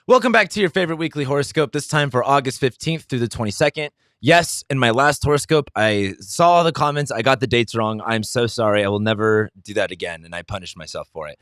Welcome back to your favorite weekly horoscope, this time for August 15th through the 22nd. Yes, in my last horoscope, I saw all the comments. I got the dates wrong. I'm so sorry. I will never do that again, and I punished myself for it.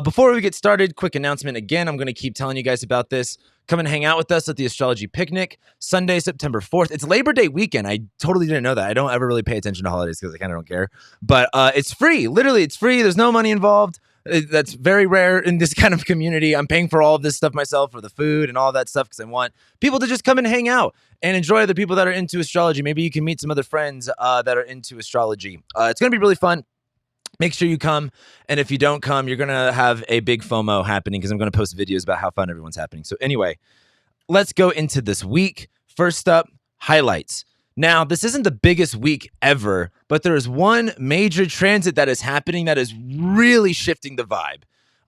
Before we get started, quick announcement again. I'm going to keep telling you guys about this. Come and hang out with us at the Astrology Picnic, Sunday, September 4th. It's Labor Day weekend. I totally didn't know that. I don't ever really pay attention to holidays because I kind of don't care. But it's free. Literally, it's free. There's no money involved. That's very rare in this kind of community. I'm paying for all of this stuff myself, for the food and all that stuff, because I want people to just come and hang out and enjoy the people that are into astrology. Maybe you can meet some other friends that are into astrology. It's going to be really fun. Make sure you come. And if you don't come, you're going to have a big FOMO happening because I'm going to post videos about how fun everyone's happening. So anyway, let's go into this week. First up, highlights. Now, this isn't the biggest week ever, but there is one major transit that is happening that is really shifting the vibe.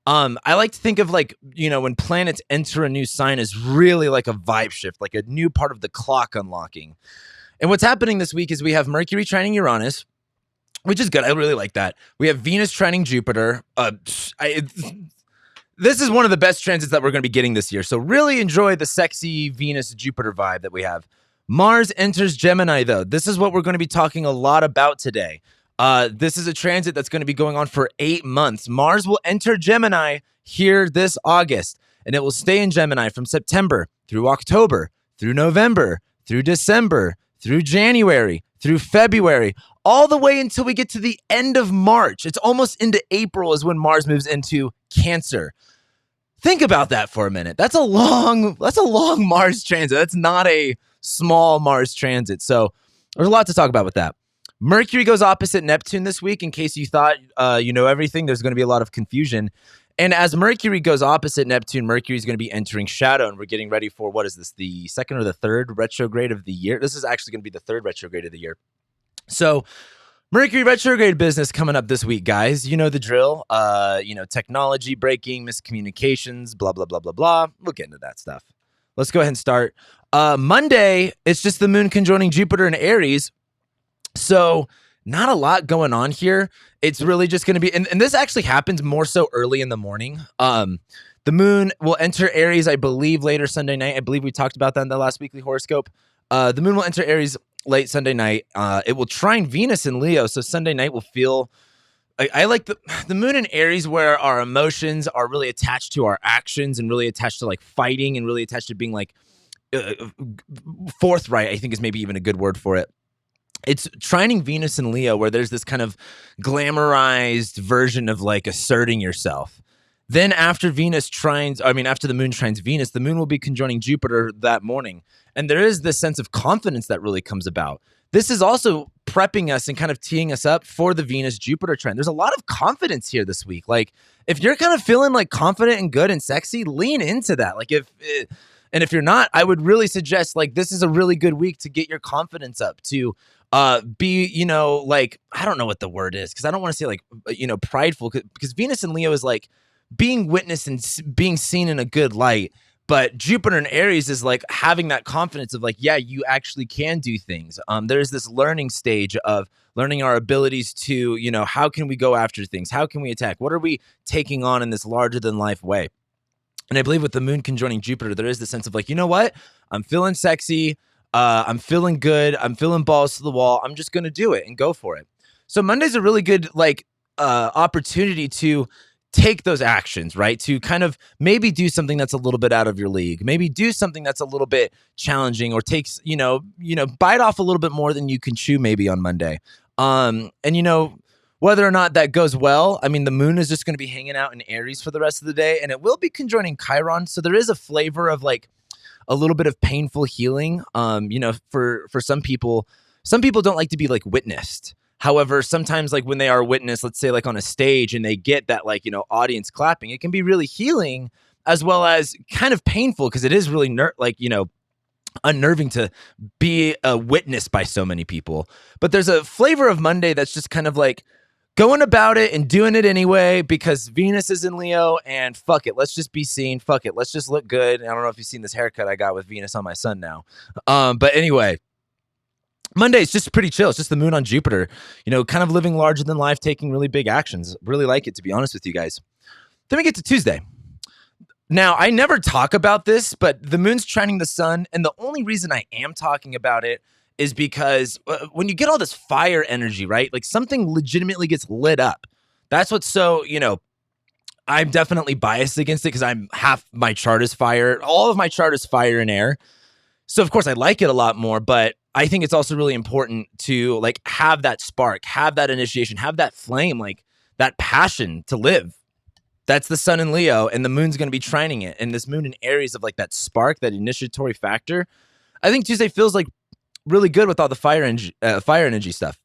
I like to think of when planets enter a new sign as really like a vibe shift, like a new part of the clock unlocking. And what's happening this week is we have Mercury trining Uranus, which is good. I really like that. We have Venus trining Jupiter. This is one of the best transits that we're going to be getting this year. So really enjoy the sexy Venus-Jupiter vibe that we have. Mars enters Gemini, though. This is what we're going to be talking a lot about today. This is a transit that's going to be going on for 8 months. Mars will enter Gemini here this August, and it will stay in Gemini from September through October, through November, through December, through January, through February, all the way until we get to the end of March. It's almost into April is when Mars moves into Cancer. Think about that for a minute. That's a long Mars transit. That's not a small Mars transit. So there's a lot to talk about with that. Mercury goes opposite Neptune this week. In case you thought you know everything, there's going to be a lot of confusion. And as Mercury goes opposite Neptune, Mercury is going to be entering shadow, and we're getting ready for, what is this, the second or the third retrograde of the year? This is actually going to be the third retrograde of the year. So Mercury retrograde business coming up this week, guys. You know the drill. Technology breaking, miscommunications, blah, blah, blah, blah, blah. We'll get into that stuff. Let's go ahead and start. Monday, it's just the moon conjoining Jupiter in Aries. So not a lot going on here. It's really just going to be, and this actually happens more so early in the morning. The moon will enter Aries, I believe, later Sunday night. I believe we talked about that in the last weekly horoscope. The moon will enter Aries late Sunday night. It will trine Venus in Leo. So Sunday night will feel, I like the moon in Aries, where our emotions are really attached to our actions and really attached to like fighting and really attached to being like forthright, I think is maybe even a good word for it. It's trining Venus in Leo, where there's this kind of glamorized version of like asserting yourself. Then after the moon trines Venus, the moon will be conjoining Jupiter that morning. And there is this sense of confidence that really comes about. This is also prepping us and kind of teeing us up for the Venus-Jupiter trend. There's a lot of confidence here this week. Like, if you're kind of feeling like confident and good and sexy, lean into that. And if you're not, I would really suggest, like, this is a really good week to get your confidence up, to be, I don't know what the word is, because I don't want to say like, prideful, because Venus and Leo is like being witnessed and being seen in a good light. But Jupiter in Aries is like having that confidence of like, yeah, you actually can do things. There's this learning stage of learning our abilities to, how can we go after things? How can we attack? What are we taking on in this larger than life way? And I believe with the moon conjoining Jupiter, there is the sense of like, you know what? I'm feeling sexy. I'm feeling good. I'm feeling balls to the wall. I'm just going to do it and go for it. So Monday's a really good opportunity to take those actions, right? To kind of maybe do something that's a little bit out of your league, maybe do something that's a little bit challenging, or takes, bite off a little bit more than you can chew maybe on Monday. Whether or not that goes well, I mean, the moon is just going to be hanging out in Aries for the rest of the day, and it will be conjoining Chiron. So there is a flavor of like a little bit of painful healing. For some people don't like to be like witnessed. However, sometimes like when they are witnessed, let's say like on a stage, and they get that like, audience clapping, it can be really healing as well as kind of painful, because it is really unnerving to be witnessed by so many people. But there's a flavor of Monday that's just kind of like going about it and doing it anyway, because Venus is in Leo, and fuck it, let's just be seen. Fuck it, let's just look good. I don't know if you've seen this haircut I got with Venus on my son now. But anyway, Monday is just pretty chill. It's just the moon on Jupiter, kind of living larger than life, taking really big actions. Really like it, to be honest with you guys. Then we get to Tuesday. Now, I never talk about this, but the moon's trining the sun. And the only reason I am talking about it is because when you get all this fire energy, right? Like something legitimately gets lit up. That's what's so, I'm definitely biased against it because I'm half my chart is fire. All of my chart is fire and air. So of course I like it a lot more, but I think it's also really important to like have that spark, have that initiation, have that flame, like that passion to live. That's the sun in Leo, and the moon's going to be trining it. And this moon in Aries of like that spark, that initiatory factor. I think Tuesday feels like really good with all the fire energy stuff.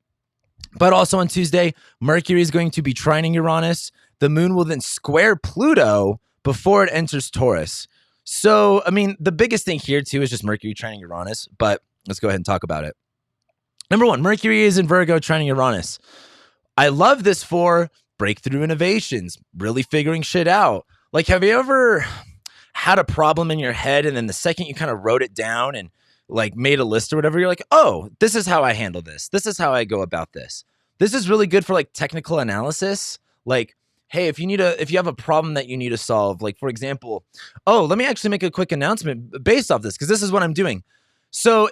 But also on Tuesday, Mercury is going to be trining Uranus. The moon will then square Pluto before it enters Taurus. So, I mean, the biggest thing here too is just Mercury trining Uranus, but let's go ahead and talk about it. Number one, Mercury is in Virgo trining Uranus. I love this for breakthrough innovations, really figuring shit out. Like, have you ever had a problem in your head and then the second you kind of wrote it down and like made a list or whatever, you're like, oh, this is how I handle this. This is how I go about this. This is really good for like technical analysis. Like, hey, if you have a problem that you need to solve, like for example, oh, let me actually make a quick announcement based off this because this is what I'm doing. So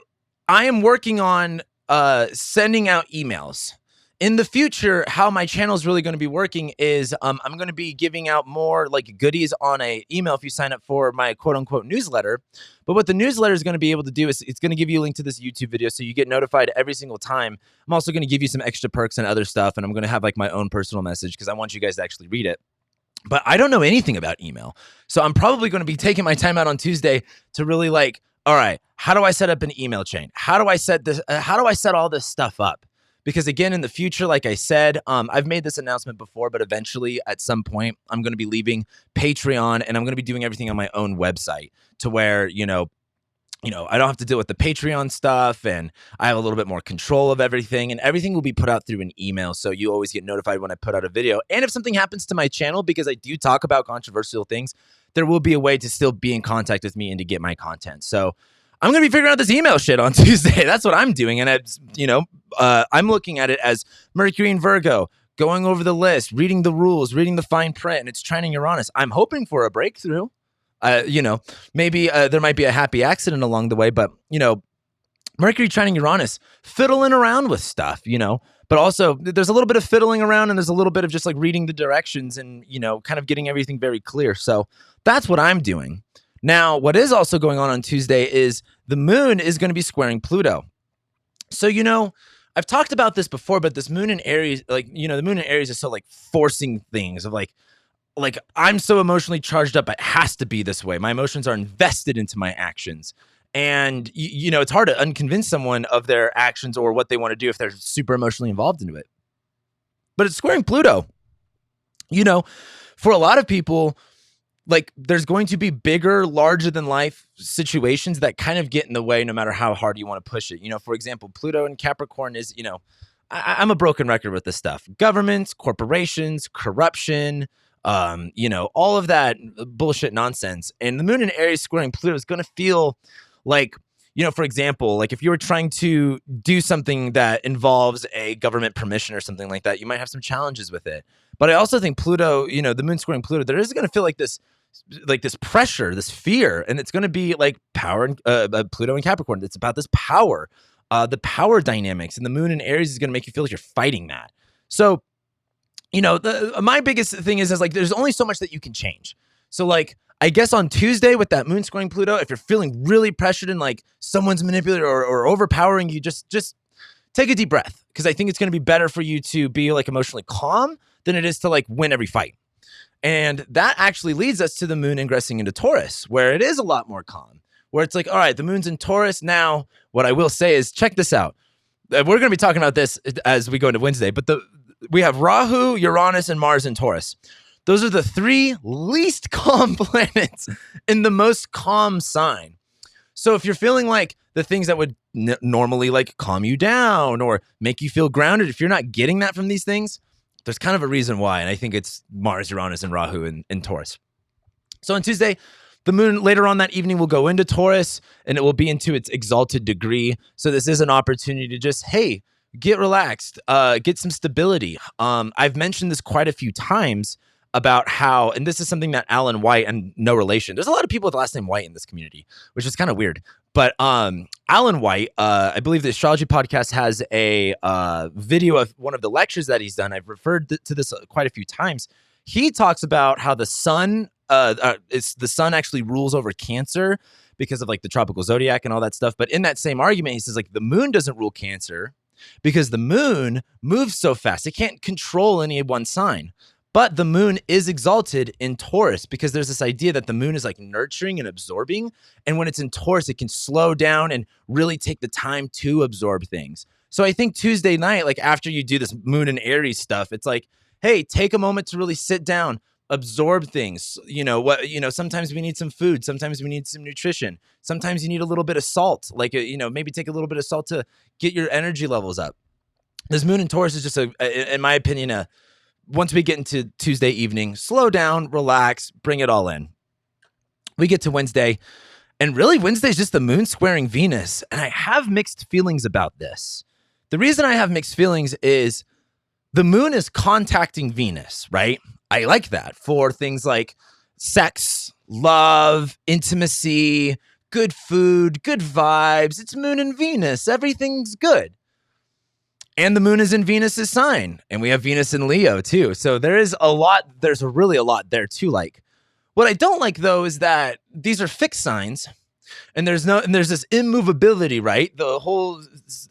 I am working on sending out emails. In the future, how my channel is really going to be working is I'm going to be giving out more like goodies on a email if you sign up for my quote unquote newsletter. But what the newsletter is going to be able to do is it's going to give you a link to this YouTube video so you get notified every single time. I'm also going to give you some extra perks and other stuff, and I'm going to have like my own personal message because I want you guys to actually read it. But I don't know anything about email. So I'm probably going to be taking my time out on Tuesday to really like, all right, how do I set up an email chain? How do I set this? How do I set all this stuff up? Because again, in the future, like I said, I've made this announcement before, but eventually at some point, I'm going to be leaving Patreon and I'm going to be doing everything on my own website to where, I don't have to deal with the Patreon stuff and I have a little bit more control of everything, and everything will be put out through an email. So you always get notified when I put out a video. And if something happens to my channel, because I do talk about controversial things, there will be a way to still be in contact with me and to get my content. So I'm going to be figuring out this email shit on Tuesday. That's what I'm doing. And I'm looking at it as Mercury in Virgo, going over the list, reading the rules, reading the fine print, and it's trining Uranus. I'm hoping for a breakthrough. Maybe there might be a happy accident along the way, but, Mercury trining Uranus, fiddling around with stuff, but also there's a little bit of fiddling around and there's a little bit of just like reading the directions and, kind of getting everything very clear. So that's what I'm doing. Now, what is also going on Tuesday is the moon is going to be squaring Pluto. So, I've talked about this before, but this moon in Aries, like, the moon in Aries is so like forcing things of like I'm so emotionally charged up. It has to be this way. My emotions are invested into my actions. And, it's hard to unconvince someone of their actions or what they want to do if they're super emotionally involved into it. But it's squaring Pluto. For a lot of people, like there's going to be bigger, larger than life situations that kind of get in the way no matter how hard you want to push it. For example, Pluto in Capricorn is, I'm a broken record with this stuff. Governments, corporations, corruption, all of that bullshit nonsense. And the moon in Aries squaring Pluto is going to feel like, for example, like if you were trying to do something that involves a government permission or something like that, you might have some challenges with it. But I also think Pluto, the moon squaring Pluto, there is going to feel like this pressure, this fear, and it's going to be like power and Pluto and Capricorn. It's about this power, the power dynamics, and the moon in Aries is going to make you feel like you're fighting that. So, my biggest thing is like there's only so much that you can change. So like I guess on Tuesday with that moon squaring Pluto, if you're feeling really pressured and like someone's manipulating or overpowering you, just take a deep breath, because I think it's going to be better for you to be like emotionally calm than it is to like win every fight. And that actually leads us to the moon ingressing into Taurus, where it is a lot more calm, where it's like, all right, the moon's in Taurus. Now, what I will say is check this out. We're going to be talking about this as we go into Wednesday, but we have Rahu, Uranus, and Mars in Taurus. Those are the three least calm planets in the most calm sign. So if you're feeling like the things that would normally like calm you down or make you feel grounded, if you're not getting that from these things, there's kind of a reason why. And I think it's Mars, Uranus, and Rahu in Taurus. So on Tuesday, the moon later on that evening will go into Taurus and it will be into its exalted degree. So this is an opportunity to just, hey, get relaxed, get some stability. I've mentioned this quite a few times. about how, and this is something that Alan White, and no relation. There's a lot of people with the last name White in this community, which is kind of weird. But Alan White, I believe the Astrology Podcast has a video of one of the lectures that he's done. I've referred to this quite a few times. He talks about how the sun, the sun actually rules over Cancer because of like the tropical zodiac and all that stuff. But in that same argument, he says like the moon doesn't rule Cancer because the moon moves so fast. It can't control any one sign. But the moon is exalted in Taurus because there's this idea that the moon is like nurturing and absorbing. And when it's in Taurus, it can slow down and really take the time to absorb things. So I think Tuesday night, like after you do this moon and Aries stuff, it's like, hey, take a moment to really sit down, absorb things. Sometimes we need some food. Sometimes we need some nutrition. Sometimes you need a little bit of salt, like, maybe take a little bit of salt to get your energy levels up. This moon in Taurus is just in my opinion, once we get into Tuesday evening, slow down, relax, bring it all in. We get to Wednesday, and really Wednesday is just the moon squaring Venus. And I have mixed feelings about this. The reason I have mixed feelings is the moon is contacting Venus, right? I like that for things like sex, love, intimacy, good food, good vibes. It's moon and Venus. Everything's good. And the moon is in Venus's sign. And we have Venus in Leo too. So there's really a lot there to like. What I don't like though is that these are fixed signs and there's this immovability, right? The whole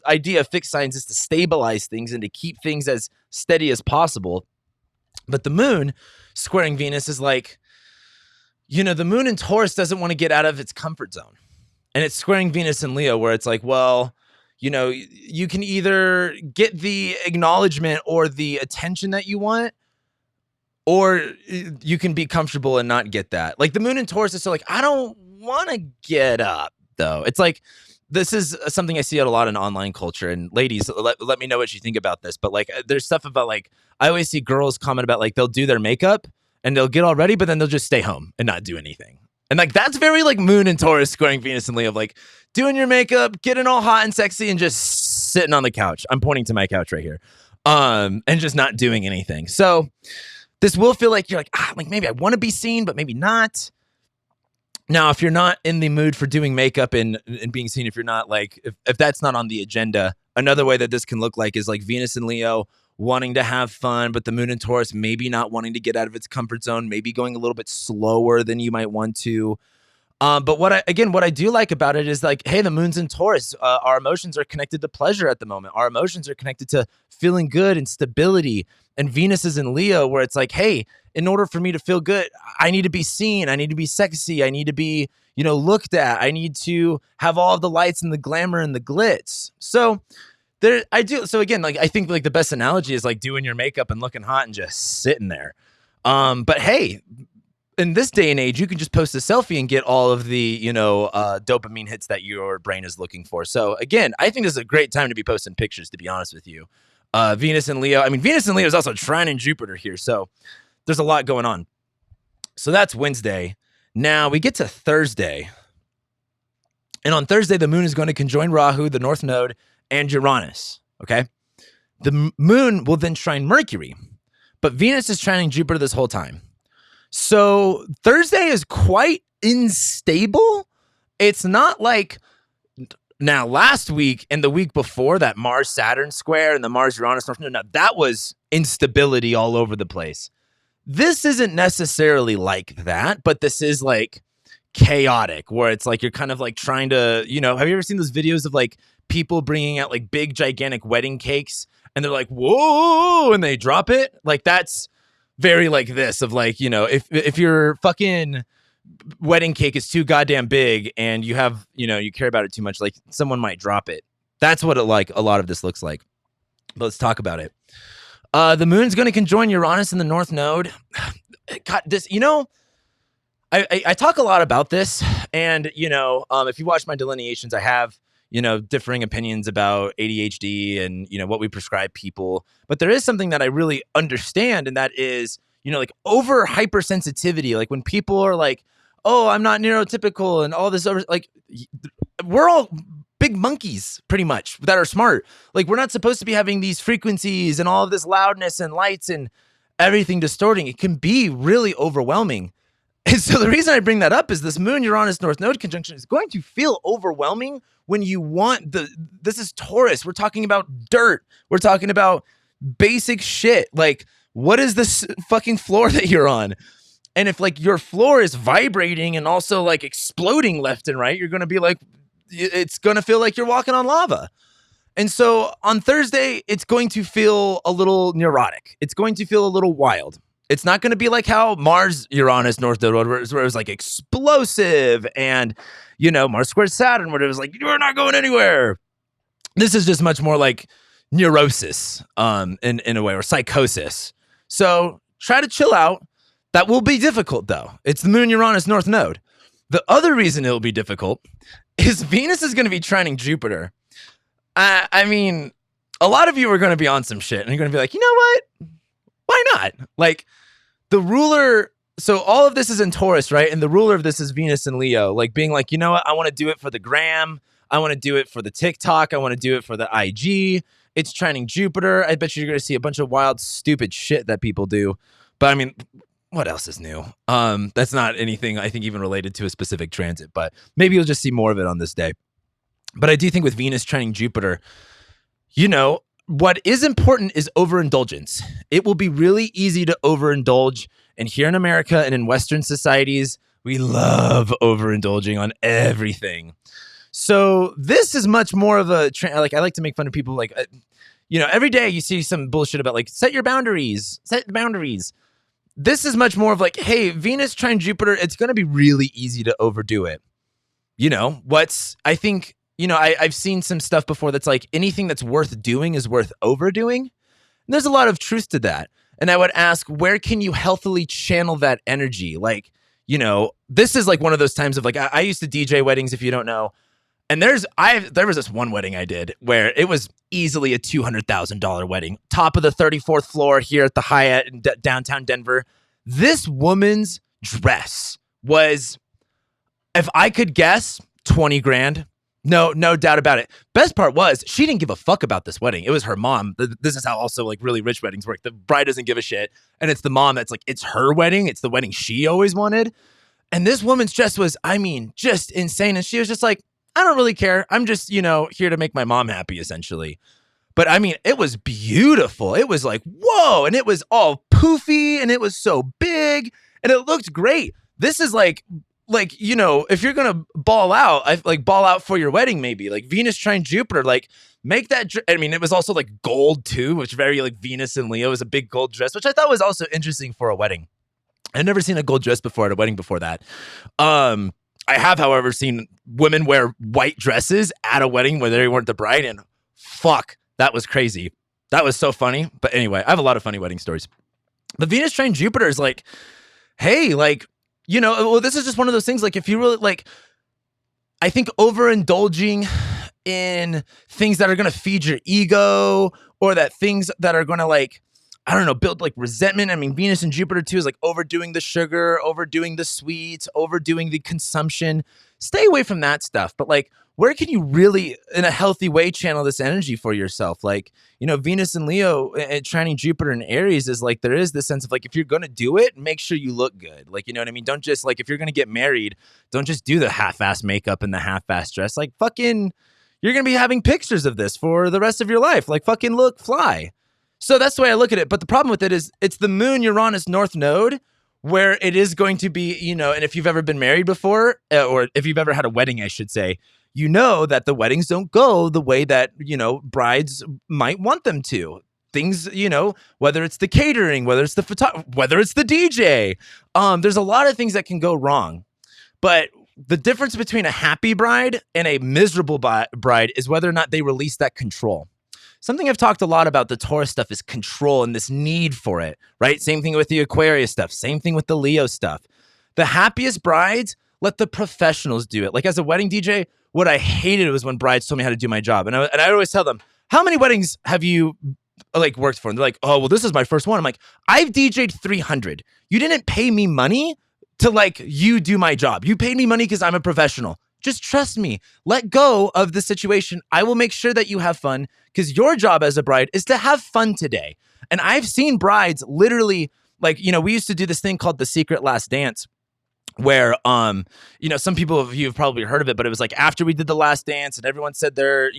idea of fixed signs is to stabilize things and to keep things as steady as possible. But the moon squaring Venus is like, the moon in Taurus doesn't want to get out of its comfort zone. And it's squaring Venus in Leo where it's like, well, you can either get the acknowledgement or the attention that you want, or you can be comfortable and not get that. Like the moon in Taurus is so like, I don't want to get up though. It's like, this is something I see a lot in online culture, and ladies, let me know what you think about this. But like, there's stuff about like, I always see girls comment about like, they'll do their makeup and they'll get all ready, but then they'll just stay home and not do anything. And like, that's very like moon and Taurus squaring Venus and Leo, of like doing your makeup, getting all hot and sexy and just sitting on the couch. I'm pointing to my couch right here. And just not doing anything. So this will feel like you're like, maybe I want to be seen, but maybe not. Now, if you're not in the mood for doing makeup and being seen, if you're not like, if that's not on the agenda, another way that this can look like is like Venus and Leo wanting to have fun, but the moon in Taurus maybe not wanting to get out of its comfort zone, maybe going a little bit slower than you might want to. But what I do like about it is like, hey, the moon's in Taurus. Our emotions are connected to pleasure at the moment. Our emotions are connected to feeling good and stability. And Venus is in Leo where it's like, hey, in order for me to feel good, I need to be seen. I need to be sexy. I need to be, looked at. I need to have all of the lights and the glamour and the glitz. So I do. So again, like, I think like the best analogy is like doing your makeup and looking hot and just sitting there. But hey, in this day and age, you can just post a selfie and get all of the, dopamine hits that your brain is looking for. So again, I think this is a great time to be posting pictures, to be honest with you. Venus and Leo. I mean, Venus and Leo is also trining Jupiter here. So there's a lot going on. So that's Wednesday. Now we get to Thursday. And on Thursday, the moon is going to conjoin Rahu, the North Node, and Uranus. Okay. The moon will then trine Mercury, but Venus is trining Jupiter this whole time. So Thursday is quite unstable. It's not like now last week and the week before that Mars-Saturn square and the Mars-Uranus. No, that was instability all over the place. This isn't necessarily like that, but this is like chaotic where it's like you're kind of like trying to, have you ever seen those videos of like people bringing out like big gigantic wedding cakes and they're like, whoa, and they drop it? Like that's very like this of like, if your fucking wedding cake is too goddamn big and you have, you care about it too much, like someone might drop it. That's what a lot of this looks like. But let's talk about it. The moon's going to conjoin Uranus in the North Node. God, this, I talk a lot about this, and if you watch my delineations, I have differing opinions about ADHD and what we prescribe people. But there is something that I really understand, and that is like over hypersensitivity. Like when people are like, "Oh, I'm not neurotypical," and all this over, like we're all big monkeys pretty much that are smart. Like we're not supposed to be having these frequencies and all of this loudness and lights and everything distorting. It can be really overwhelming. And so the reason I bring that up is this Moon Uranus North Node conjunction is going to feel overwhelming when you want this is Taurus. We're talking about dirt. We're talking about basic shit. Like, what is this fucking floor that you're on? And if like your floor is vibrating and also like exploding left and right, you're going to be like, it's going to feel like you're walking on lava. And so on Thursday, it's going to feel a little neurotic. It's going to feel a little wild. It's not going to be like how Mars, Uranus, North Node, where it was like explosive and, you know, Mars squared Saturn, where it was like, you're not going anywhere. This is just much more like neurosis in a way, or psychosis. So try to chill out. That will be difficult, though. It's the Moon, Uranus, North Node. The other reason it'll be difficult is Venus is going to be trining Jupiter. I mean, a lot of you are going to be on some shit, and you're going to be like, you know what? Why not? Like, the ruler, so all of this is in Taurus, right? And the ruler of this is Venus and Leo, like being like, you know what? I want to do it for the gram. I want to do it for the TikTok. I want to do it for the IG. It's trining Jupiter. I bet you're going to see a bunch of wild, stupid shit that people do. But I mean, what else is new? That's not anything I think even related to a specific transit, but maybe you'll just see more of it on this day. But I do think with Venus trining Jupiter, you know, what is important is overindulgence. It will be really easy to overindulge. And here in America and in Western societies, we love overindulging on everything. So this is much more of a, like, I like to make fun of people like, you know, every day you see some bullshit about like, set boundaries. This is much more of like, hey, Venus trine Jupiter, it's going to be really easy to overdo it. You know, I think, you know, I've seen some stuff before that's like anything that's worth doing is worth overdoing. And there's a lot of truth to that. And I would ask, where can you healthily channel that energy? Like, you know, this is like one of those times of like, I used to DJ weddings, if you don't know. And there was this one wedding I did where it was easily a $200,000 wedding, top of the 34th floor here at the Hyatt in downtown Denver. This woman's dress was, if I could guess, 20 grand. No doubt about it. Best part was she didn't give a fuck about this wedding. It was her mom. This is how also like really rich weddings work. The bride doesn't give a shit. And it's the mom that's like, it's her wedding. It's the wedding she always wanted. And this woman's dress was, I mean, just insane. And she was just like, I don't really care. I'm just, you know, here to make my mom happy, essentially. But I mean, it was beautiful. It was like, whoa. And it was all poofy and it was so big and it looked great. This is like, you know, if you're going to ball out for your wedding, maybe like Venus trine Jupiter, like make that. I mean, it was also like gold too, which very like Venus and Leo is a big gold dress, which I thought was also interesting for a wedding. I'd never seen a gold dress before at a wedding before that. I have, however, seen women wear white dresses at a wedding where they weren't the bride, and fuck, that was crazy. That was so funny. But anyway, I have a lot of funny wedding stories. But Venus trine Jupiter is like, hey, like, you know, well, this is just one of those things. Like, if you really like, I think overindulging in things that are going to feed your ego or that things that are going to like, I don't know, build like resentment. I mean, Venus and Jupiter too is like overdoing the sugar, overdoing the sweets, overdoing the consumption. Stay away from that stuff. But like, where can you really, in a healthy way, channel this energy for yourself? Like, you know, Venus and Leo trining Jupiter and Aries is like, there is this sense of like, if you're going to do it, make sure you look good. Like, you know what I mean? Don't just like, if you're going to get married, don't just do the half-ass makeup and the half-ass dress. Like fucking, you're going to be having pictures of this for the rest of your life. Like fucking look fly. So that's the way I look at it. But the problem with it is it's the Moon Uranus North Node where it is going to be, you know, and if you've ever been married before, or if you've ever had a wedding, I should say, you know that the weddings don't go the way that, you know, brides might want them to. Things, you know, whether it's the catering, whether it's the whether it's the DJ, there's a lot of things that can go wrong. But the difference between a happy bride and a miserable bride is whether or not they release that control. Something I've talked a lot about the Taurus stuff is control and this need for it, right? Same thing with the Aquarius stuff. Same thing with the Leo stuff. The happiest brides, let the professionals do it. Like as a wedding DJ, what I hated was when brides told me how to do my job. And I always tell them, how many weddings have you like worked for? And they're like, oh, well, this is my first one. I'm like, I've DJ'd 300. You didn't pay me money to like you do my job. You paid me money because I'm a professional. Just trust me. Let go of the situation. I will make sure that you have fun because your job as a bride is to have fun today. And I've seen brides literally, like, we used to do this thing called the secret last dance where, some people of you have probably heard of it, but it was like after we did the last dance and everyone said their,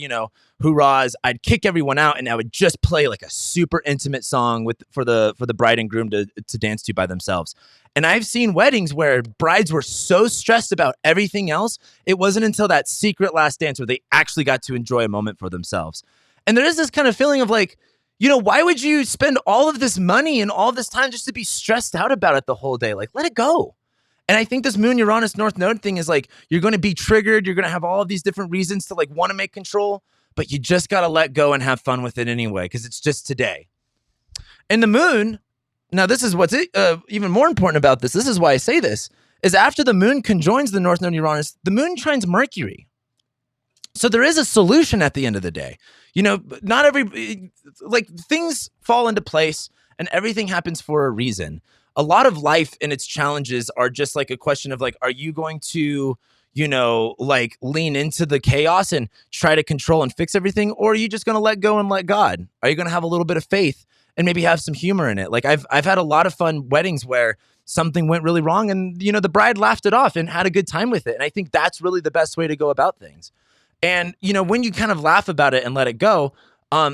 hoorahs, I'd kick everyone out and I would just play like a super intimate song for the bride and groom to dance to by themselves. And I've seen weddings where brides were so stressed about everything else, it wasn't until that secret last dance where they actually got to enjoy a moment for themselves. And there is this kind of feeling of like, why would you spend all of this money and all this time just to be stressed out about it the whole day? Like, let it go. And I think this Moon Uranus North Node thing is like, you're going to be triggered. You're going to have all of these different reasons to like want to make control, but you just got to let go and have fun with it anyway, because it's just today. And the moon, now this is what's even more important about this. This is why I say this, is after the moon conjoins the North Node Uranus, the moon trines Mercury. So there is a solution at the end of the day. Not things fall into place and everything happens for a reason. A lot of life and its challenges are just like a question of like, are you going to, lean into the chaos and try to control and fix everything? Or are you just going to let go and let God? Are you going to have a little bit of faith and maybe have some humor in it? Like I've had a lot of fun weddings where something went really wrong and, the bride laughed it off and had a good time with it. And I think that's really the best way to go about things. And, when you kind of laugh about it and let it go,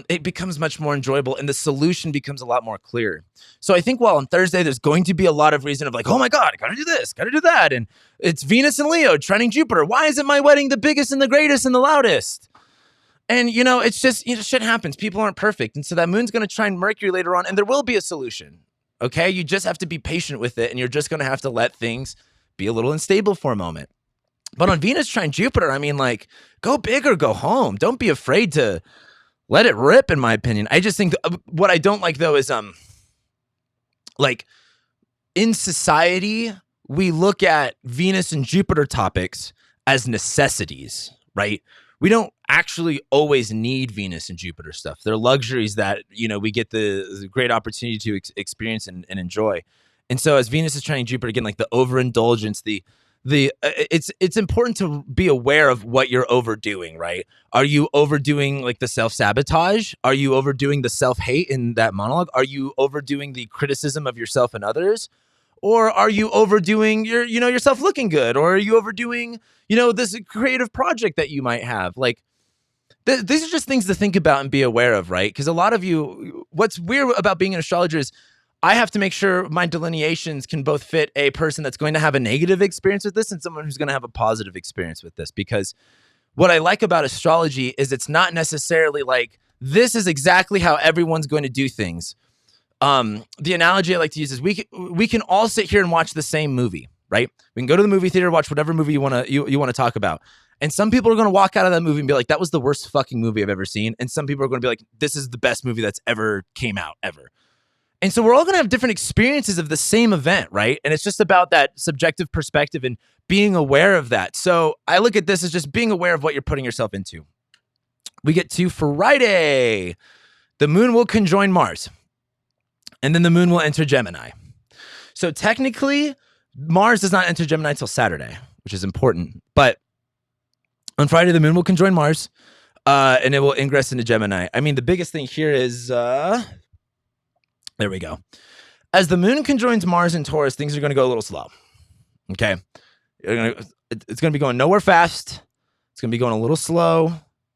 it becomes much more enjoyable and the solution becomes a lot more clear. So I think on Thursday, there's going to be a lot of reason of like, oh my God, I got to do this, got to do that. And it's Venus and Leo trining Jupiter. Why isn't my wedding the biggest and the greatest and the loudest? And, it's just, shit happens. People aren't perfect. And so that moon's going to trine Mercury later on and there will be a solution. Okay. You just have to be patient with it and you're just going to have to let things be a little unstable for a moment. But on Venus trine Jupiter, I mean, like, go big or go home. Don't be afraid to let it rip, in my opinion. I just think what I don't like, though, is in society, we look at Venus and Jupiter topics as necessities, right? We don't actually always need Venus and Jupiter stuff. They're luxuries that, we get the great opportunity to experience and enjoy. And so as Venus is trining Jupiter, again, like the overindulgence, it's important to be aware of what you're overdoing, right? Are you overdoing like the self-sabotage? Are you overdoing the self-hate in that monologue? Are you overdoing the criticism of yourself and others? Or are you overdoing yourself looking good? Or are you overdoing, this creative project that you might have? Like, these are just things to think about and be aware of, right? Because a lot of you, what's weird about being an astrologer is I have to make sure my delineations can both fit a person that's going to have a negative experience with this and someone who's going to have a positive experience with this. Because what I like about astrology is it's not necessarily like, this is exactly how everyone's going to do things. The analogy I like to use is we can all sit here and watch the same movie, right? We can go to the movie theater, watch whatever movie you want to talk about. And some people are going to walk out of that movie and be like, that was the worst fucking movie I've ever seen. And some people are going to be like, this is the best movie that's ever came out ever. And so we're all going to have different experiences of the same event, right? And it's just about that subjective perspective and being aware of that. So I look at this as just being aware of what you're putting yourself into. We get to Friday. The moon will conjoin Mars. And then the moon will enter Gemini. So technically, Mars does not enter Gemini until Saturday, which is important. But on Friday, the moon will conjoin Mars, and it will ingress into Gemini. I mean, the biggest thing here is... there we go. As the moon conjoins Mars and Taurus, things are going to go a little slow. Okay. It's going to be going nowhere fast. It's going to be going a little slow.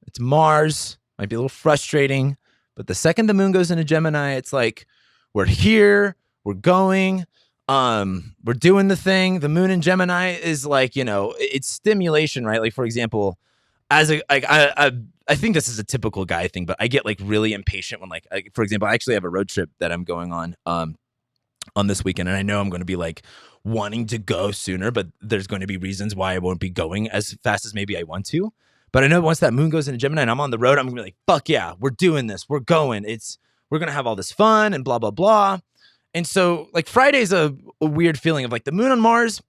It's Mars. Might be a little frustrating. But the second the moon goes into Gemini, it's like, we're here. We're going. We're doing the thing. The moon in Gemini is like, it's stimulation, right? Like, for example, I think this is a typical guy thing, but I get like really impatient when for example, I actually have a road trip that I'm going on this weekend. And I know I'm going to be like wanting to go sooner, but there's going to be reasons why I won't be going as fast as maybe I want to. But I know once that moon goes into Gemini and I'm on the road, I'm going to be like, fuck yeah, we're doing this. We're going. We're going to have all this fun and blah, blah, blah. And so like Friday's a weird feeling of like the moon on Mars.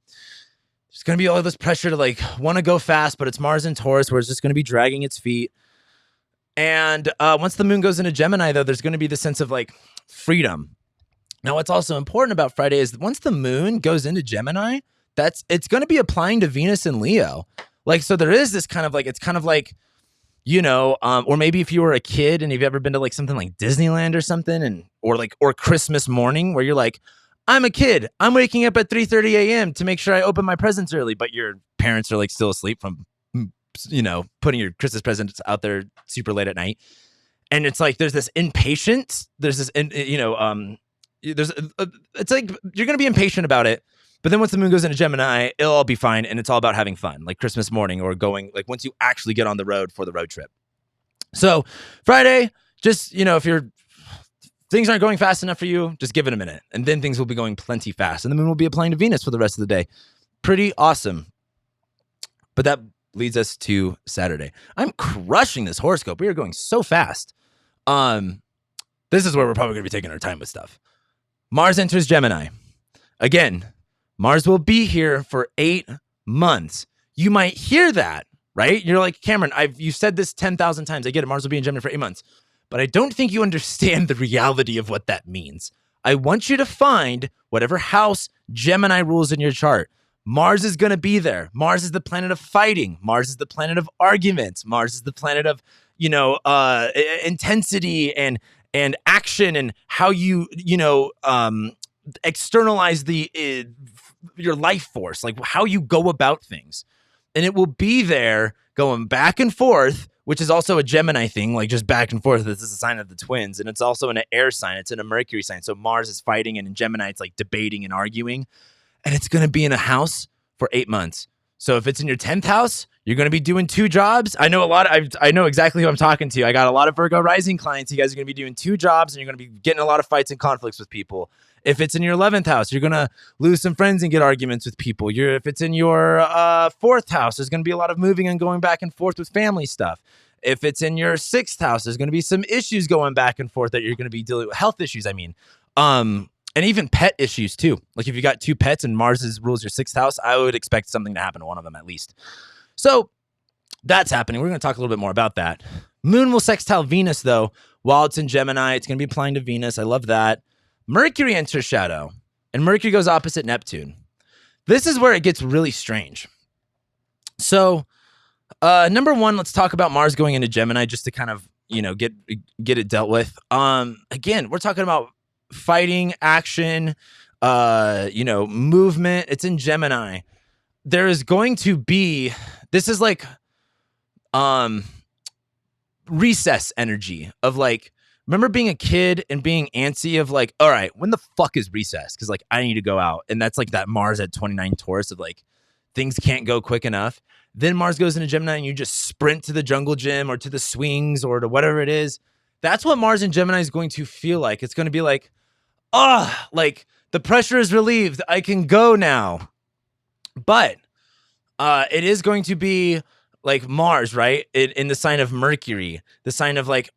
There's going to be all this pressure to like want to go fast, but it's Mars and Taurus where it's just going to be dragging its feet. And once the moon goes into Gemini, though, there's going to be the sense of like freedom. Now, what's also important about Friday is once the moon goes into Gemini, it's going to be applying to Venus and Leo. Like, so there is this kind of like, it's kind of like, or maybe if you were a kid and you've ever been to like something like Disneyland or something, or Christmas morning where you're like, I'm a kid, I'm waking up at 3:30 a.m. to make sure I open my presents early, but your parents are like still asleep from, putting your Christmas presents out there super late at night. And it's like, there's this impatience, there's this, it's like, you're going to be impatient about it. But then once the moon goes into Gemini, it'll all be fine. And it's all about having fun, like Christmas morning or going, like once you actually get on the road for the road trip. So Friday, just, if things aren't going fast enough for you, just give it a minute. And then things will be going plenty fast. And the moon will be applying to Venus for the rest of the day. Pretty awesome. But that leads us to Saturday. I'm crushing this horoscope. We are going so fast. This is where we're probably going to be taking our time with stuff. Mars enters Gemini. Again, Mars will be here for 8 months. You might hear that, right? You're like, Cameron, you said this 10,000 times. I get it. Mars will be in Gemini for 8 months. But I don't think you understand the reality of what that means. I want you to find whatever house Gemini rules in your chart. Mars is going to be there. Mars is the planet of fighting. Mars is the planet of arguments. Mars is the planet of, intensity and action, and how you, externalize your life force, like how you go about things. And it will be there going back and forth, which is also a Gemini thing, like just back and forth. This is a sign of the twins. And it's also in an air sign. It's in a Mercury sign. So Mars is fighting, and in Gemini, it's like debating and arguing. And it's going to be in a house for 8 months. So if it's in your 10th house, you're going to be doing 2 jobs. I know I know exactly who I'm talking to. I got a lot of Virgo rising clients. You guys are going to be doing 2 jobs, and you're going to be getting a lot of fights and conflicts with people. If it's in your 11th house, you're going to lose some friends and get arguments with people. If it's in your 4th house, there's going to be a lot of moving and going back and forth with family stuff. If it's in your 6th house, there's going to be some issues going back and forth that you're going to be dealing with. Health issues, I mean. And even pet issues too. Like if you got 2 pets and Mars rules your 6th house, I would expect something to happen to one of them at least. So that's happening. We're going to talk a little bit more about that. Moon will sextile Venus though. While it's in Gemini, it's going to be applying to Venus. I love that. Mercury enters shadow, and Mercury goes opposite Neptune. This is where it gets really strange. So number one, let's talk about Mars going into Gemini just to kind of, get it dealt with. Again, we're talking about fighting, action, movement. It's in Gemini. There is going to be, this is like recess energy of like, remember being a kid and being antsy of like, all right, when the fuck is recess? Because like I need to go out. And that's like that Mars at 29 Taurus of like things can't go quick enough. Then Mars goes into Gemini and you just sprint to the jungle gym or to the swings or to whatever it is. That's what Mars in Gemini is going to feel like. It's going to be like, like the pressure is relieved. I can go now. But it is going to be like Mars, right? In the sign of Mercury, the sign of like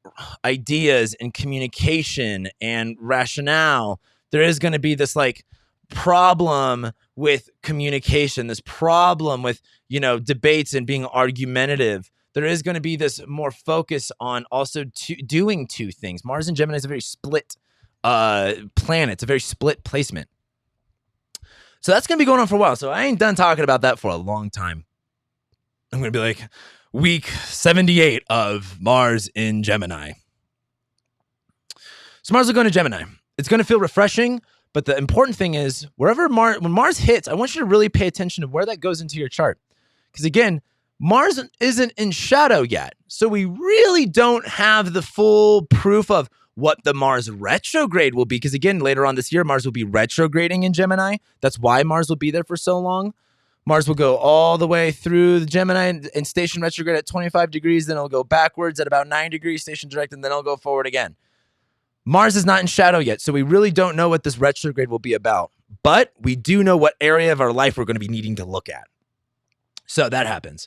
ideas and communication and rationale. There is going to be this like problem with communication, this problem with, debates and being argumentative. There is going to be this more focus on also doing 2 things. Mars in Gemini is a very split planet. It's a very split placement. So that's going to be going on for a while. So I ain't done talking about that for a long time. I'm going to be like week 78 of Mars in Gemini. So Mars will go into Gemini. It's going to feel refreshing, but the important thing is when Mars hits, I want you to really pay attention to where that goes into your chart. Because again, Mars isn't in shadow yet. So we really don't have the full proof of what the Mars retrograde will be. Because again, later on this year, Mars will be retrograding in Gemini. That's why Mars will be there for so long. Mars will go all the way through the Gemini and station retrograde at 25 degrees. Then it'll go backwards at about 9 degrees, station direct, and then it'll go forward again. Mars is not in shadow yet, so we really don't know what this retrograde will be about. But we do know what area of our life we're going to be needing to look at. So that happens.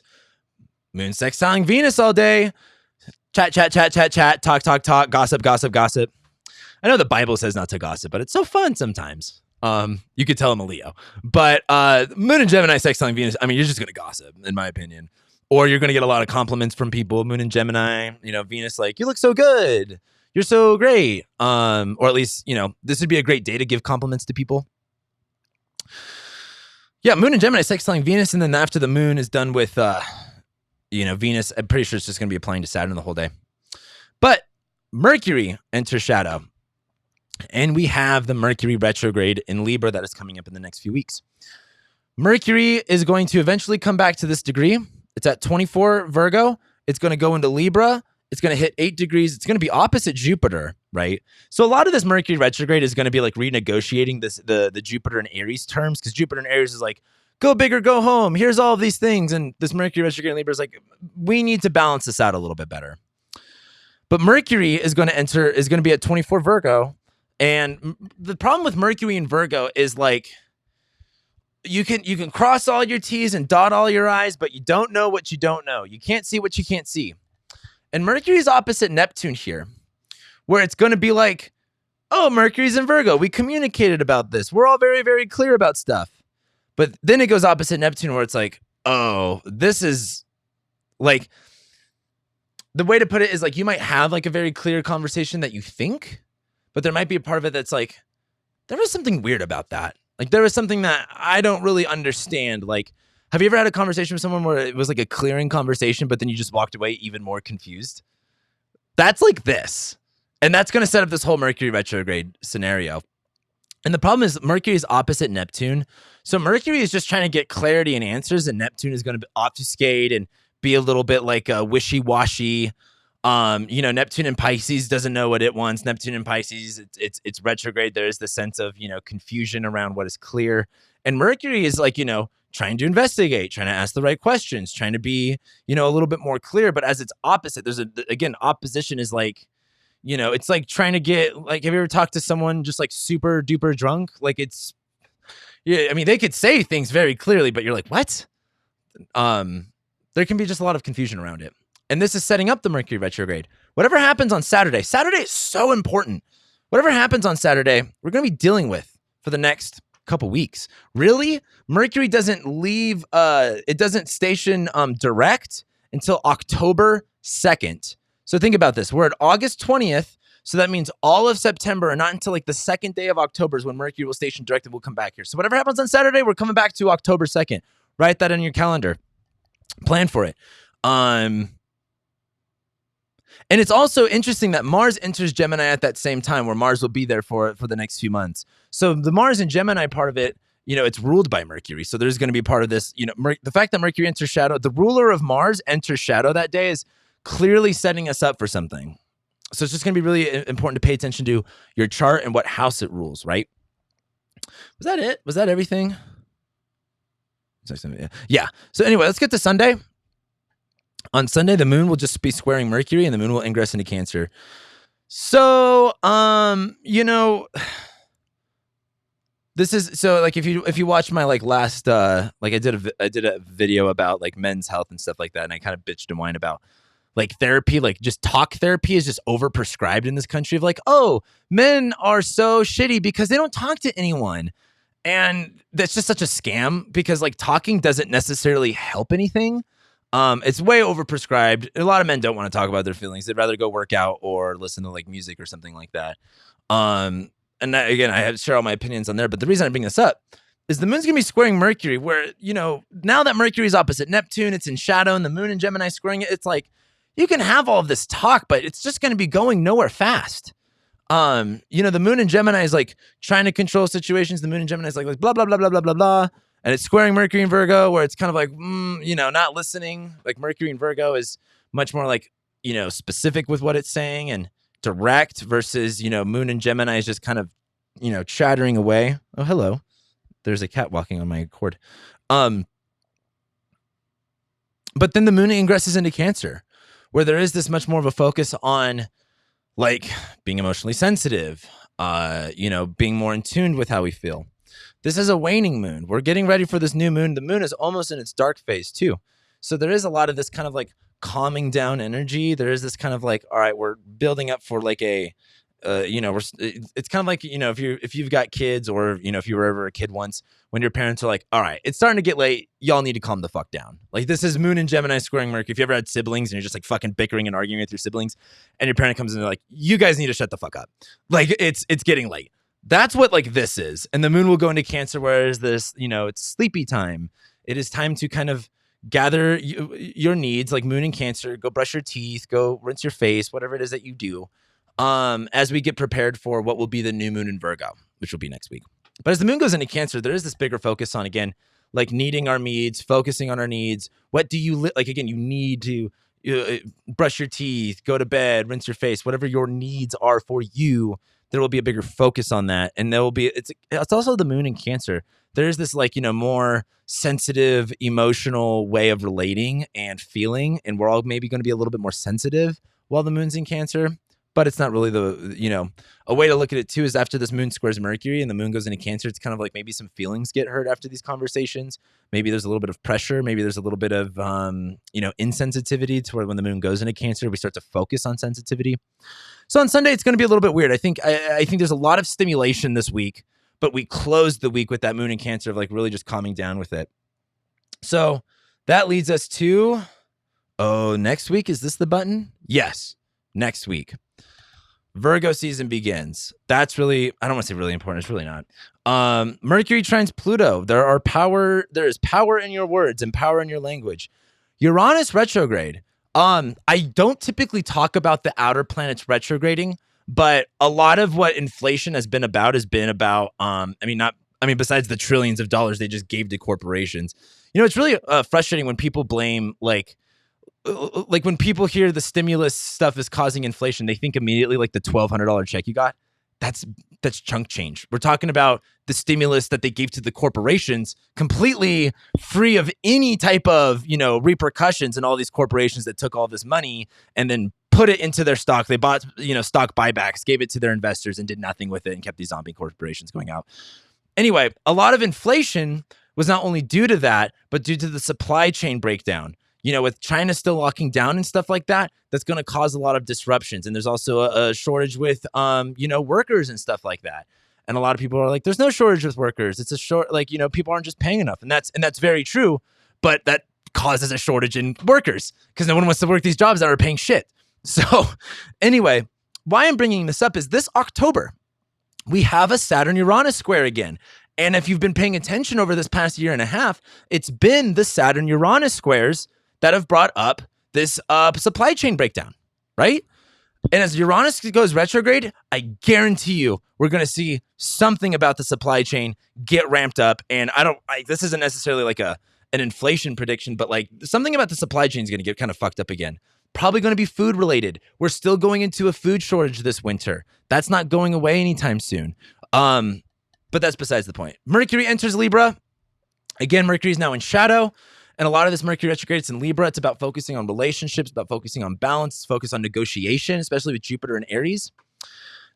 Moon sextiling Venus all day. Chat, talk, gossip. I know the Bible says not to gossip, but it's so fun sometimes. You could tell I'm a Leo. But Moon and Gemini sextiling Venus, I mean, you're just going to gossip, in my opinion. Or you're going to get a lot of compliments from people. Moon and Gemini, Venus, like, you look so good. You're so great. Or at least, this would be a great day to give compliments to people. Yeah, Moon and Gemini sextiling Venus, and then after the Moon is done with, Venus, I'm pretty sure it's just going to be applying to Saturn the whole day. But Mercury enters shadow, and we have the Mercury retrograde in Libra that is coming up in the next few weeks. Mercury is going to eventually come back to this degree. It's at 24 Virgo. It's going to go into Libra. It's going to hit 8 degrees. It's going to be opposite Jupiter, right? So a lot of this Mercury retrograde is going to be like renegotiating the Jupiter and Aries terms, because Jupiter and Aries is like, go big or go home. Here's all of these things. And this Mercury retrograde in Libra is like, we need to balance this out a little bit better. But Mercury is going to be at 24 Virgo. And the problem with Mercury in Virgo is like, you can cross all your T's and dot all your I's, but you don't know what you don't know. You can't see what you can't see. And Mercury is opposite Neptune here, where it's going to be like, oh, Mercury's in Virgo. We communicated about this. We're all very, very clear about stuff. But then it goes opposite Neptune, where it's like, oh, this is like, the way to put it is like, you might have like a very clear conversation that you think, but there might be a part of it that's like, there was something weird about that. Like, there was something that I don't really understand. Like, have you ever had a conversation with someone where it was like a clearing conversation, but then you just walked away even more confused? That's like this. And that's going to set up this whole Mercury retrograde scenario. And the problem is Mercury is opposite Neptune. So Mercury is just trying to get clarity and answers, and Neptune is going to obfuscate and be a little bit like a wishy-washy. Neptune in Pisces doesn't know what it wants. Neptune in Pisces, it's retrograde. There is the sense of, confusion around what is clear. And Mercury is like, trying to investigate, trying to ask the right questions, trying to be, a little bit more clear. But as it's opposite, opposition is like, it's like trying to get, like, have you ever talked to someone just like super duper drunk? Like they could say things very clearly, but you're like, what? There can be just a lot of confusion around it. And this is setting up the Mercury retrograde. Whatever happens on Saturday is so important. Whatever happens on Saturday, we're going to be dealing with for the next couple weeks. Really? Mercury doesn't leave, it doesn't station direct until October 2nd. So think about this. We're at August 20th. So that means all of September, and not until like the second day of October is when Mercury will station direct and we'll come back here. So whatever happens on Saturday, we're coming back to October 2nd. Write that in your calendar. Plan for it. And it's also interesting that Mars enters Gemini at that same time, where Mars will be there for the next few months. So the Mars and Gemini part of it, it's ruled by Mercury. So there's going to be part of this, the fact that Mercury enters shadow, the ruler of Mars enters shadow that day is clearly setting us up for something. So it's just going to be really important to pay attention to your chart and what house it rules, right? Was that it? Was that everything? Yeah. So anyway, let's get to Sunday. On Sunday, the moon will just be squaring Mercury, and the moon will ingress into Cancer. So, this is so like if you watch my like last I did a video about like men's health and stuff like that, and I kind of bitched and whined about like therapy, like just talk therapy is just overprescribed in this country. Of like, oh, men are so shitty because they don't talk to anyone, and that's just such a scam, because like talking doesn't necessarily help anything. It's way overprescribed. A lot of men don't want to talk about their feelings. They'd rather go work out or listen to like music or something like that. And again, I have to share all my opinions on there. But the reason I bring this up is the moon's going to be squaring Mercury, where, now that Mercury is opposite Neptune, it's in shadow, and the moon and Gemini squaring it. It's like, you can have all of this talk, but it's just going to be going nowhere fast. The moon and Gemini is like trying to control situations. The moon and Gemini is like blah, blah, blah, blah, blah, blah, blah. And it's squaring Mercury in Virgo, where it's kind of like, not listening. Like Mercury in Virgo is much more like, specific with what it's saying and direct, versus, moon and Gemini is just kind of, chattering away. Oh, hello. There's a cat walking on my cord. But then the moon ingresses into Cancer, where there is this much more of a focus on like being emotionally sensitive, being more in tune with how we feel. This is a waning moon. We're getting ready for this new moon. The moon is almost in its dark phase too. So there is a lot of this kind of like calming down energy. There is this kind of like, all right, we're building up for like a, it's kind of like, if you've got kids, or, if you were ever a kid once, when your parents are like, all right, it's starting to get late. Y'all need to calm the fuck down. Like, this is moon and Gemini squaring Mercury. If you ever had siblings and you're just like fucking bickering and arguing with your siblings, and your parent comes in and they're like, you guys need to shut the fuck up. Like, it's getting late. That's what like this is. And the moon will go into Cancer, whereas this, it's sleepy time. It is time to kind of gather your needs, like moon and Cancer. Go brush your teeth, go rinse your face, whatever it is that you do. As we get prepared for what will be the new moon in Virgo, which will be next week. But as the moon goes into Cancer, there is this bigger focus on, again, like needing our needs, focusing on our needs. What do you like? Again, you need to brush your teeth, go to bed, rinse your face, whatever your needs are for you. There will be a bigger focus on that. And there will be, it's also the moon in Cancer. There's this like, more sensitive, emotional way of relating and feeling. And we're all maybe going to be a little bit more sensitive while the moon's in Cancer. But it's not really a way to look at it too is after this moon squares Mercury and the moon goes into Cancer, it's kind of like maybe some feelings get hurt after these conversations. Maybe there's a little bit of pressure. Maybe there's a little bit of, insensitivity to where when the moon goes into Cancer, we start to focus on sensitivity. So on Sunday, it's going to be a little bit weird. I think there's a lot of stimulation this week, but we closed the week with that moon in Cancer of like really just calming down with it. So that leads us to, next week. Is this the button? Yes. Next week. Virgo season begins. That's really, I don't want to say really important. It's really not. Mercury trines Pluto. There is power in your words and power in your language. Uranus retrograde. I don't typically talk about the outer planets retrograding, but a lot of what inflation has been about, besides the trillions of dollars they just gave to corporations. It's really frustrating when people blame like when people hear the stimulus stuff is causing inflation, they think immediately like the $1,200 check you got. That's chunk change. We're talking about the stimulus that they gave to the corporations, completely free of any type of, repercussions, and all these corporations that took all this money and then put it into their stock. They bought, stock buybacks, gave it to their investors and did nothing with it and kept these zombie corporations going out. Anyway, a lot of inflation was not only due to that, but due to the supply chain breakdown. With China still locking down and stuff like that, that's going to cause a lot of disruptions. And there's also a shortage with, workers and stuff like that. And a lot of people are like, there's no shortage with workers. It's a short, people aren't just paying enough. And that's very true. But that causes a shortage in workers because no one wants to work these jobs that are paying shit. So anyway, why I'm bringing this up is this October, we have a Saturn-Uranus square again. And if you've been paying attention over this past year and a half, it's been the Saturn-Uranus squares that have brought up this supply chain breakdown, right? And as Uranus goes retrograde, I guarantee you we're going to see something about the supply chain get ramped up. And this isn't necessarily like an inflation prediction, but like something about the supply chain is going to get kind of fucked up again. Probably going to be food related. We're still going into a food shortage this winter. That's not going away anytime soon. But that's besides the point. Mercury enters Libra. Again, Mercury is now in shadow. And a lot of this Mercury retrograde, it's in Libra. It's about focusing on relationships, about focusing on balance, focus on negotiation, especially with Jupiter and Aries.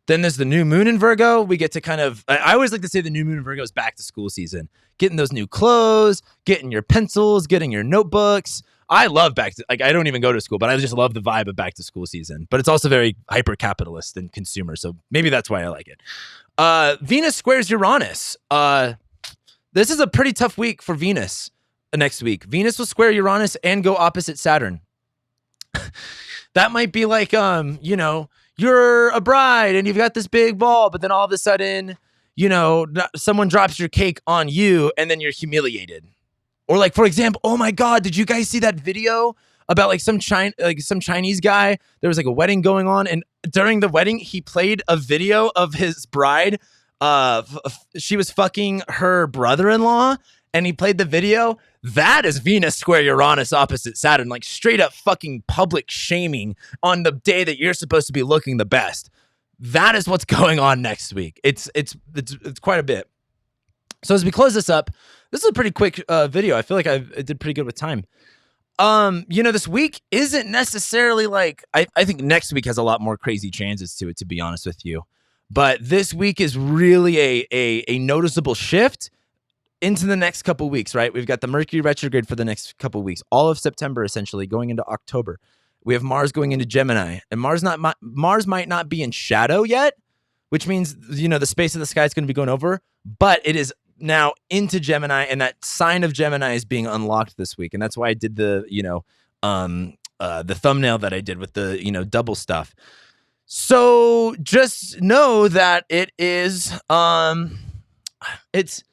Then there's the new moon in Virgo. We get to I always like to say the new moon in Virgo is back to school season. Getting those new clothes, getting your pencils, getting your notebooks. I love I don't even go to school, but I just love the vibe of back to school season. But it's also very hyper-capitalist and consumer, so maybe that's why I like it. Venus squares Uranus. This is a pretty tough week for Venus. Next week, Venus will square Uranus and go opposite Saturn. That might be like, you're a bride and you've got this big ball, but then all of a sudden, someone drops your cake on you and then you're humiliated. Or like, for example, oh my God, did you guys see that video about like some Chinese guy? There was like a wedding going on, and during the wedding, he played a video of his bride. She was fucking her brother-in-law, and he played the video. That is Venus square Uranus opposite Saturn, like straight up fucking public shaming on the day that you're supposed to be looking the best. That is what's going on next week. It's quite a bit. So as we close this up, this is a pretty quick video. I feel like I did pretty good with time. This week isn't necessarily like, I think next week has a lot more crazy transits to it, to be honest with you. But this week is really a noticeable shift into the next couple weeks, right? We've got the Mercury retrograde for the next couple weeks, all of September, essentially going into October. We have Mars going into Gemini, and Mars might not be in shadow yet, which means, the space of the sky is going to be going over, but it is now into Gemini, and that sign of Gemini is being unlocked this week. And that's why I did the thumbnail that I did with the, double stuff. So just know that it is it's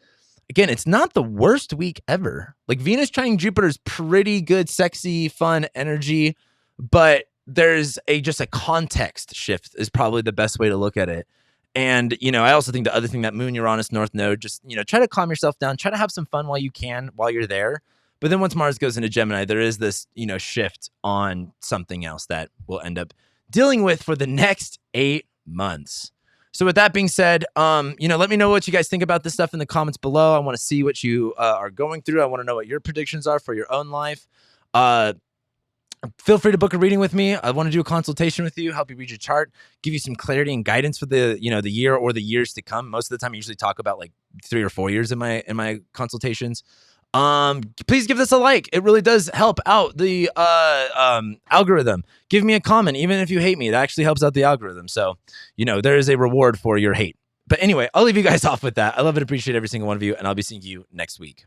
again, it's not the worst week ever. Like Venus trining Jupiter's pretty good, sexy, fun energy, but there's just a context shift is probably the best way to look at it. And, I also think the other thing, that Moon, Uranus, North Node, just, try to calm yourself down, try to have some fun while you can, while you're there. But then once Mars goes into Gemini, there is this, shift on something else that we'll end up dealing with for the next 8 months. So with that being said, let me know what you guys think about this stuff in the comments below. I want to see what you are going through. I want to know what your predictions are for your own life. Feel free to book a reading with me. I want to do a consultation with you, help you read your chart, give you some clarity and guidance for the year or the years to come. Most of the time, I usually talk about like 3 or 4 years in my consultations. Please give this a like. It really does help out the algorithm. Give me a comment, even if you hate me. It actually helps out the algorithm. So, there is a reward for your hate. But anyway, I'll leave you guys off with that. I love and appreciate every single one of you, and I'll be seeing you next week.